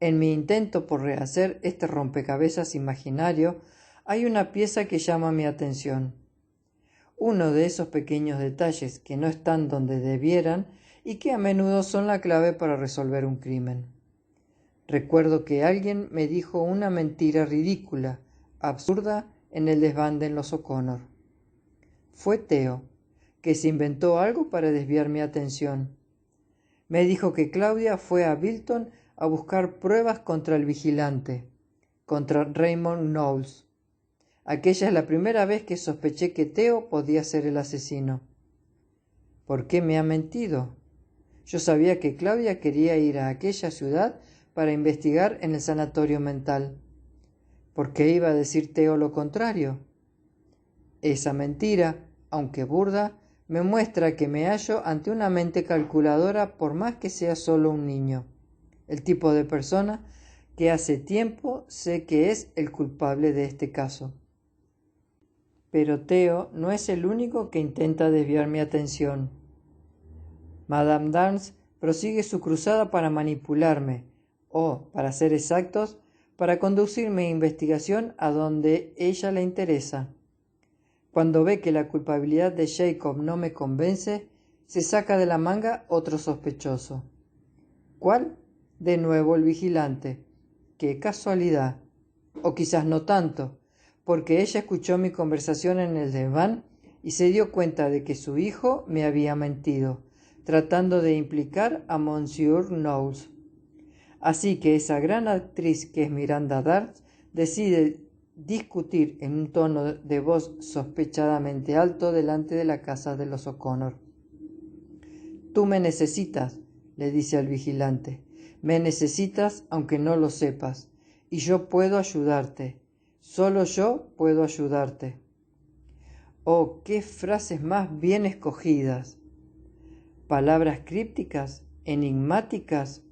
En mi intento por rehacer este rompecabezas imaginario, hay una pieza que llama mi atención. Uno de esos pequeños detalles que no están donde debieran y que a menudo son la clave para resolver un crimen. Recuerdo que alguien me dijo una mentira ridícula, absurda, en el desván de los O'Connor. Fue Theo, que se inventó algo para desviar mi atención. Me dijo que Claudia fue a Bilton a buscar pruebas contra el vigilante, contra Raymond Knowles. Aquella es la primera vez que sospeché que Theo podía ser el asesino. ¿Por qué me ha mentido? Yo sabía que Claudia quería ir a aquella ciudad para investigar en el sanatorio mental. ¿Por qué iba a decir Theo lo contrario? Esa mentira, aunque burda, me muestra que me hallo ante una mente calculadora por más que sea solo un niño. El tipo de persona que hace tiempo sé que es el culpable de este caso. Pero Theo no es el único que intenta desviar mi atención. Madame Dance prosigue su cruzada para manipularme, o, para ser exactos, para conducir mi investigación a donde ella le interesa. Cuando ve que la culpabilidad de Jacob no me convence, se saca de la manga otro sospechoso. ¿Cuál? De nuevo el vigilante. ¡Qué casualidad! O quizás no tanto, porque ella escuchó mi conversación en el desván y se dio cuenta de que su hijo me había mentido, tratando de implicar a Monsieur Knowles. Así que esa gran actriz que es Miranda Darch decide discutir en un tono de voz sospechadamente alto delante de la casa de los O'Connor. «Tú me necesitas», le dice al vigilante. «Me necesitas aunque no lo sepas, y yo puedo ayudarte. Solo yo puedo ayudarte». Oh, qué frases más bien escogidas. Palabras crípticas, enigmáticas,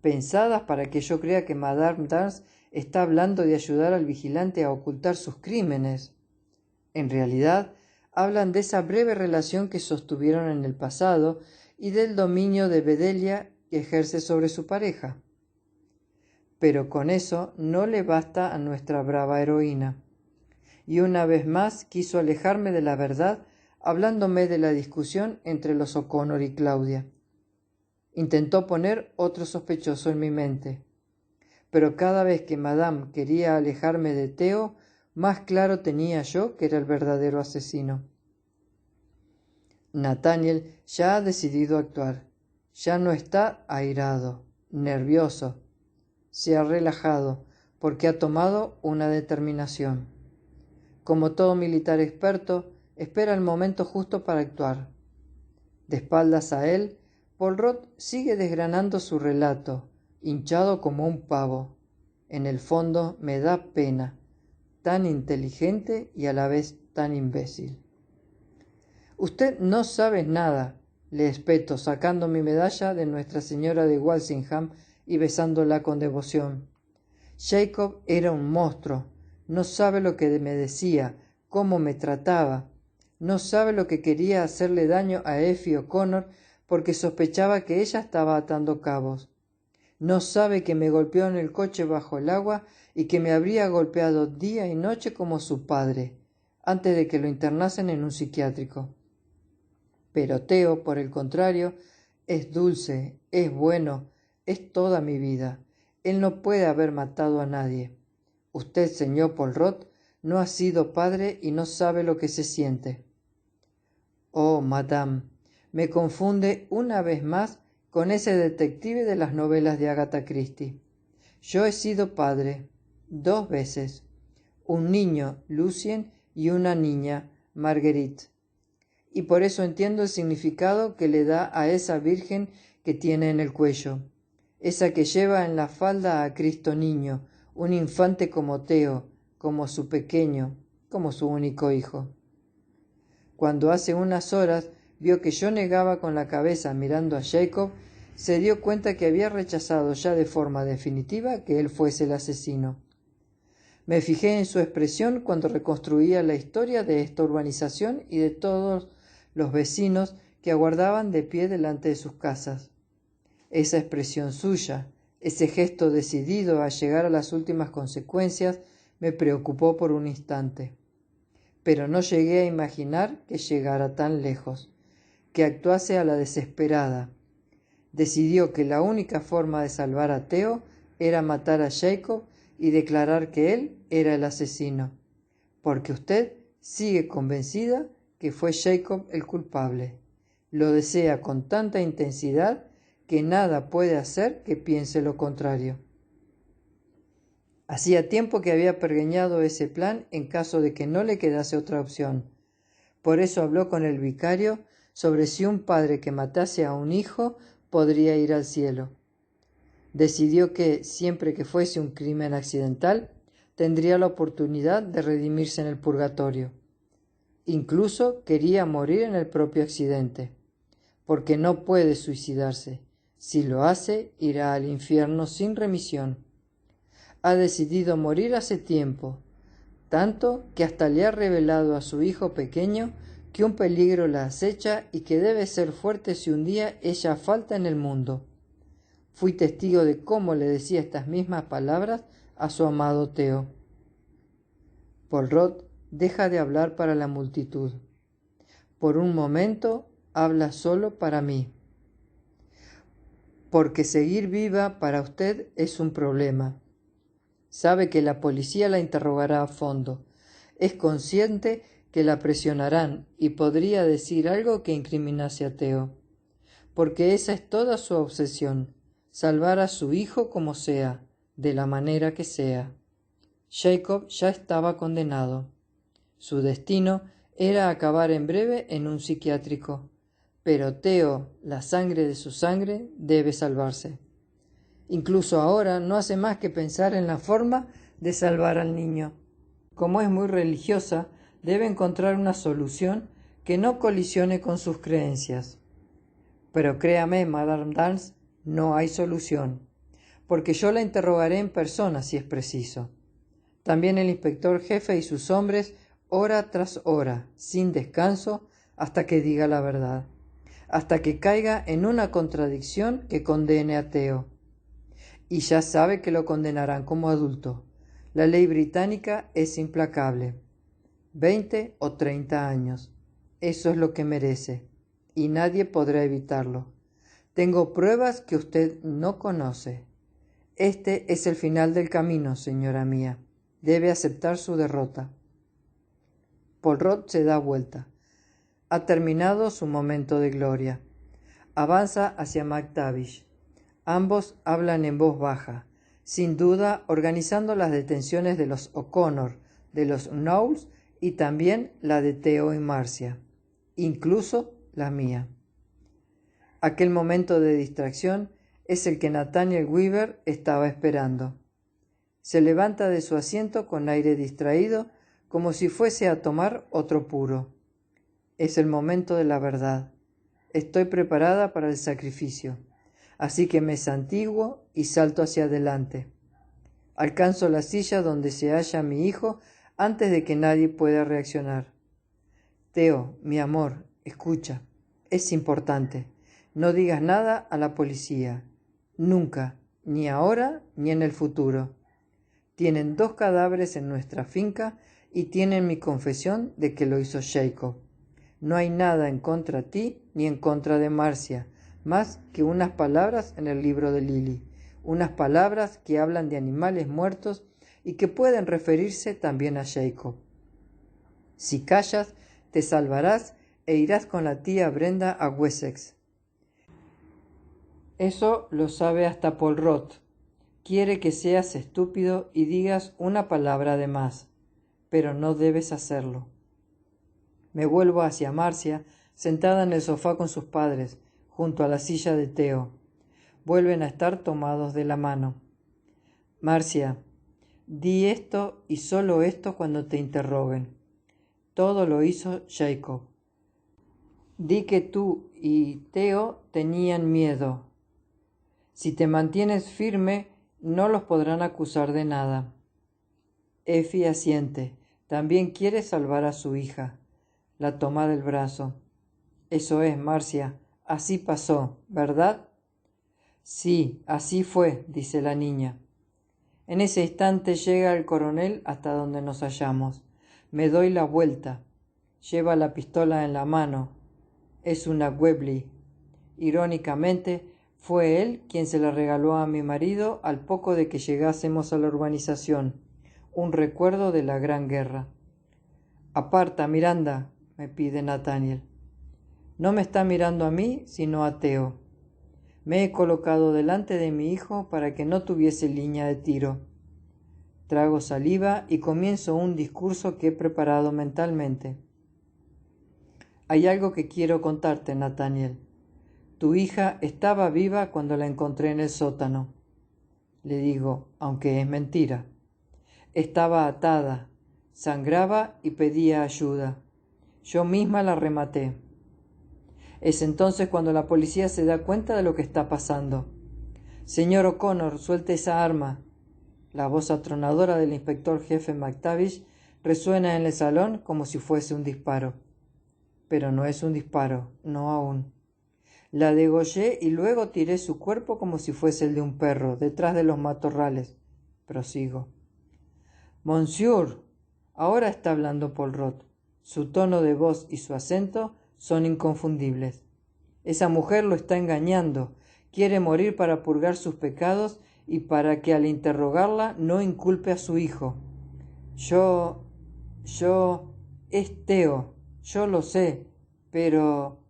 pensadas para que yo crea que Madame Dance está hablando de ayudar al vigilante a ocultar sus crímenes. En realidad, hablan de esa breve relación que sostuvieron en el pasado y del dominio de Bedelia que ejerce sobre su pareja. Pero con eso no le basta a nuestra brava heroína. Y una vez más quiso alejarme de la verdad hablándome de la discusión entre los O'Connor y Claudia. Intentó poner otro sospechoso en mi mente. Pero cada vez que Madame quería alejarme de Theo, más claro tenía yo que era el verdadero asesino. Nathaniel ya ha decidido actuar. Ya no está airado, nervioso. Se ha relajado porque ha tomado una determinación. Como todo militar experto, espera el momento justo para actuar. De espaldas a él, Poirot sigue desgranando su relato, hinchado como un pavo. En el fondo me da pena, tan inteligente y a la vez tan imbécil. «Usted no sabe nada», le espeto, sacando mi medalla de Nuestra Señora de Walsingham y besándola con devoción. Jacob era un monstruo. No sabe lo que me decía, cómo me trataba. No sabe lo que quería hacerle daño a Effie O'Connor porque sospechaba que ella estaba atando cabos. No sabe que me golpeó en el coche bajo el agua y que me habría golpeado día y noche como su padre, antes de que lo internasen en un psiquiátrico. Pero Theo, por el contrario, es dulce, es bueno, es toda mi vida. Él no puede haber matado a nadie. Usted, señor Poirot, no ha sido padre y no sabe lo que se siente. Oh, madame, me confunde una vez más con ese detective de las novelas de Agatha Christie. Yo he sido padre 2 veces, un niño, Lucien, y una niña, Marguerite, y por eso entiendo el significado que le da a esa virgen que tiene en el cuello, esa que lleva en la falda a Cristo niño, un infante como Theo, como su pequeño, como su único hijo. Cuando hace unas horas vio que yo negaba con la cabeza mirando a Jacob, se dio cuenta que había rechazado ya de forma definitiva que él fuese el asesino. Me fijé en su expresión cuando reconstruía la historia de esta urbanización y de todos los vecinos que aguardaban de pie delante de sus casas. Esa expresión suya, ese gesto decidido a llegar a las últimas consecuencias, me preocupó por un instante. Pero no llegué a imaginar que llegara tan lejos, que actuase a la desesperada. Decidió que la única forma de salvar a Theo era matar a Jacob y declarar que él era el asesino, porque usted sigue convencida que fue Jacob el culpable. Lo desea con tanta intensidad que nada puede hacer que piense lo contrario. Hacía tiempo que había pergeñado ese plan en caso de que no le quedase otra opción. Por eso habló con el vicario sobre si un padre que matase a un hijo podría ir al cielo. Decidió que, siempre que fuese un crimen accidental, tendría la oportunidad de redimirse en el purgatorio. Incluso quería morir en el propio accidente, porque no puede suicidarse. Si lo hace, irá al infierno sin remisión. Ha decidido morir hace tiempo, tanto que hasta le ha revelado a su hijo pequeño que un peligro la acecha y que debe ser fuerte si un día ella falta en el mundo. Fui testigo de cómo le decía estas mismas palabras a su amado Theo. Poirot deja de hablar para la multitud. Por un momento habla solo para mí. Porque seguir viva para usted es un problema. Sabe que la policía la interrogará a fondo. Es consciente que la presionarán y podría decir algo que incriminase a Theo. Porque esa es toda su obsesión, salvar a su hijo como sea, de la manera que sea. Jacob ya estaba condenado. Su destino era acabar en breve en un psiquiátrico. Pero Theo, la sangre de su sangre, debe salvarse. Incluso ahora no hace más que pensar en la forma de salvar al niño. Como es muy religiosa, debe encontrar una solución que no colisione con sus creencias. Pero créame, Madame Dance, no hay solución, porque yo la interrogaré en persona si es preciso. También el inspector jefe y sus hombres, hora tras hora, sin descanso, hasta que diga la verdad, hasta que caiga en una contradicción que condene a Theo. Y ya sabe que lo condenarán como adulto. La ley británica es implacable. 20 o 30 años. Eso es lo que merece, y nadie podrá evitarlo. Tengo pruebas que usted no conoce. Este es el final del camino, señora mía. Debe aceptar su derrota. Poirot se da vuelta. Ha terminado su momento de gloria. Avanza hacia MacTavish. Ambos hablan en voz baja, sin duda organizando las detenciones de los O'Connor, de los Knowles y también la de Theo y Marcia, incluso la mía. Aquel momento de distracción es el que Nathaniel Weaver estaba esperando. Se levanta de su asiento con aire distraído, como si fuese a tomar otro puro. Es el momento de la verdad. Estoy preparada para el sacrificio. Así que me santiguo y salto hacia adelante. Alcanzo la silla donde se halla mi hijo antes de que nadie pueda reaccionar. Theo, mi amor, escucha. Es importante. No digas nada a la policía. Nunca, ni ahora ni en el futuro. Tienen 2 cadáveres en nuestra finca y tienen mi confesión de que lo hizo Jacob. No hay nada en contra de ti ni en contra de Marcia, más que unas palabras en el libro de Lily, unas palabras que hablan de animales muertos y que pueden referirse también a Jacob. Si callas, te salvarás e irás con la tía Brenda a Wessex. Eso lo sabe hasta Poirot. Quiere que seas estúpido y digas una palabra de más, pero no debes hacerlo. Me vuelvo hacia Marcia, sentada en el sofá con sus padres, junto a la silla de Theo. Vuelven a estar tomados de la mano. Marcia, di esto y solo esto cuando te interroguen. Todo lo hizo Jacob. Di que tú y Theo tenían miedo. Si te mantienes firme, no los podrán acusar de nada. Effie asiente. También quiere salvar a su hija. La toma del brazo. Eso es, Marcia. Así pasó, ¿verdad? Sí, así fue, dice la niña. En ese instante llega el coronel hasta donde nos hallamos. Me doy la vuelta. Lleva la pistola en la mano. Es una Webley. Irónicamente, fue él quien se la regaló a mi marido al poco de que llegásemos a la urbanización. Un recuerdo de la Gran Guerra. Aparta, Miranda, me pide Nathaniel. No me está mirando a mí, sino a Theo. Me he colocado delante de mi hijo para que no tuviese línea de tiro. Trago saliva y comienzo un discurso que he preparado mentalmente. Hay algo que quiero contarte, Nathaniel. Tu hija estaba viva cuando la encontré en el sótano. Le digo, aunque es mentira. Estaba atada, sangraba y pedía ayuda. Yo misma la rematé. Es entonces cuando la policía se da cuenta de lo que está pasando. Señor O'Connor, suelte esa arma. La voz atronadora del inspector jefe McTavish resuena en el salón como si fuese un disparo. Pero no es un disparo, no aún. La degollé y luego tiré su cuerpo como si fuese el de un perro, detrás de los matorrales. Prosigo. Monsieur, ahora está hablando Poirot. Su tono de voz y su acento son inconfundibles. Esa mujer lo está engañando. Quiere morir para purgar sus pecados y para que al interrogarla no inculpe a su hijo. Es Theo, yo lo sé, pero...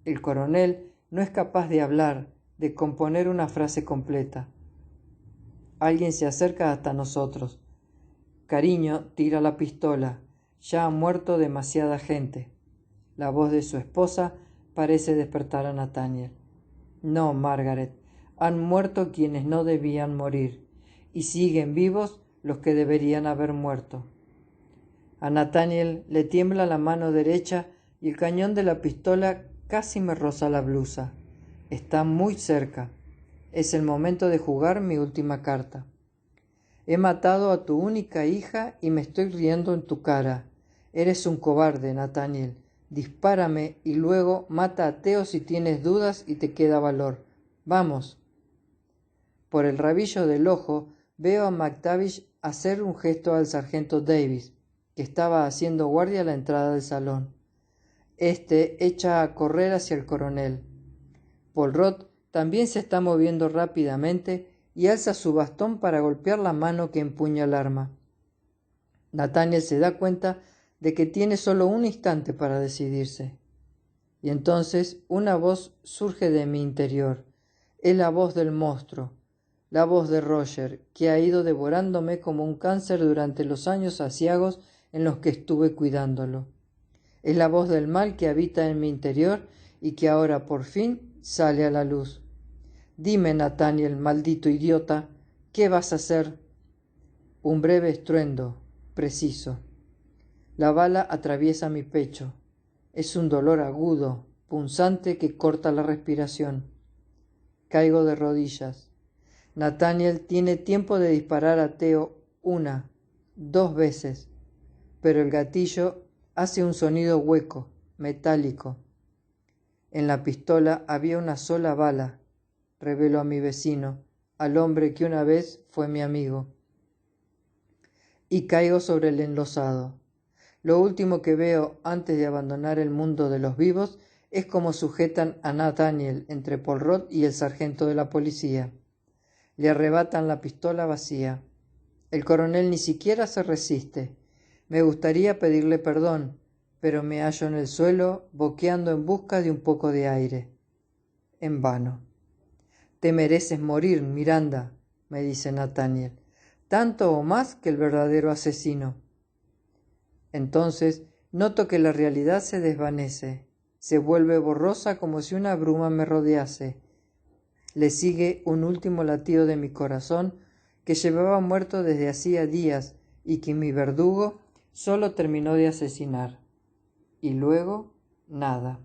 El coronel no es capaz de hablar, de componer una frase completa. Alguien se acerca hasta nosotros. Cariño tira la pistola. Ya ha muerto demasiada gente. La voz de su esposa parece despertar a Nathaniel. No, Margaret, han muerto quienes no debían morir, y siguen vivos los que deberían haber muerto. A Nathaniel le tiembla la mano derecha y el cañón de la pistola casi me roza la blusa. Está muy cerca. Es el momento de jugar mi última carta. He matado a tu única hija y me estoy riendo en tu cara. Eres un cobarde, Nathaniel. Dispárame y luego mata a Theo si tienes dudas y te queda valor. Vamos. Por el rabillo del ojo veo a McTavish hacer un gesto al sargento Davis, que estaba haciendo guardia a la entrada del salón. Este echa a correr hacia el coronel. Poirot también se está moviendo rápidamente y alza su bastón para golpear la mano que empuña el arma. Nathaniel se da cuenta de que tiene solo un instante para decidirse. Y entonces una voz surge de mi interior. Es la voz del monstruo, la voz de Roger, que ha ido devorándome como un cáncer durante los años aciagos en los que estuve cuidándolo. Es la voz del mal que habita en mi interior y que ahora por fin sale a la luz. Dime, Nathaniel, maldito idiota, ¿qué vas a hacer? Un breve estruendo, preciso. La bala atraviesa mi pecho. Es un dolor agudo, punzante que corta la respiración. Caigo de rodillas. Nathaniel tiene tiempo de disparar a Theo 1, 2 veces, pero el gatillo hace un sonido hueco, metálico. En la pistola había una sola bala, revelo a mi vecino, al hombre que una vez fue mi amigo. Y caigo sobre el enlosado. Lo último que veo antes de abandonar el mundo de los vivos es cómo sujetan a Nathaniel entre Poirot y el sargento de la policía. Le arrebatan la pistola vacía. El coronel ni siquiera se resiste. Me gustaría pedirle perdón, pero me hallo en el suelo, boqueando en busca de un poco de aire. En vano. Te mereces morir, Miranda, me dice Nathaniel, tanto o más que el verdadero asesino. Entonces noto que la realidad se desvanece, se vuelve borrosa como si una bruma me rodease. Le sigue un último latido de mi corazón que llevaba muerto desde hacía días y que mi verdugo solo terminó de asesinar. Y luego, nada.